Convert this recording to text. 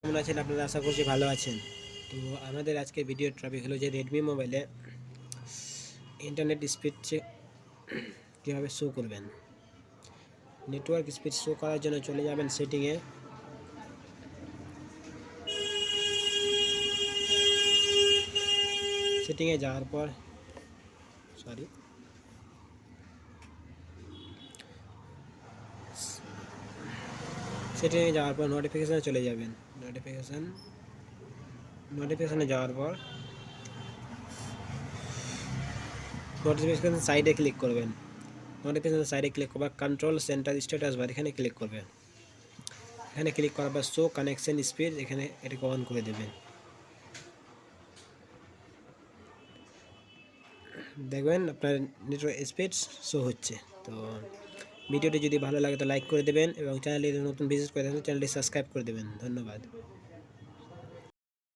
কেমন আছেন আপনারা? আশা করছি ভালো আছেন। তো আমাদের আজকে ভিডিওর টপিক হলো যে রেডমি মোবাইলে ইন্টারনেট স্পিড কীভাবে শো করবেন। নেটওয়ার্ক স্পিড শো করার জন্য চলে যাবেন সেটিংয়ে। সেটিংয়ে যাওয়ার পর সেটিংয়ে যাওয়ার পর নোটিফিকেশানে চলে যাবেন। নোটিফিকেশানে যাওয়ার পর নোটিফিকেশান সাইডে ক্লিক করবেন। নোটিফিকেশান সাইডে ক্লিক করবার কন্ট্রোল সেন্টার স্ট্যাটাস বার এখানে ক্লিক করবেন। এখানে ক্লিক করার পর শো কানেকশন স্পিড এখানে এটাকে অন করে দেবেন। দেখবেন আপনার নেটওয়ার্ক স্পিড শো হচ্ছে। তো ভিডিওটি যদি ভালো লাগে তো লাইক করে দেবেন এবং চ্যানেলটি নতুন ভিজিট করে থাকলে চ্যানেলটি সাবস্ক্রাইব করে দেবেন। ধন্যবাদ।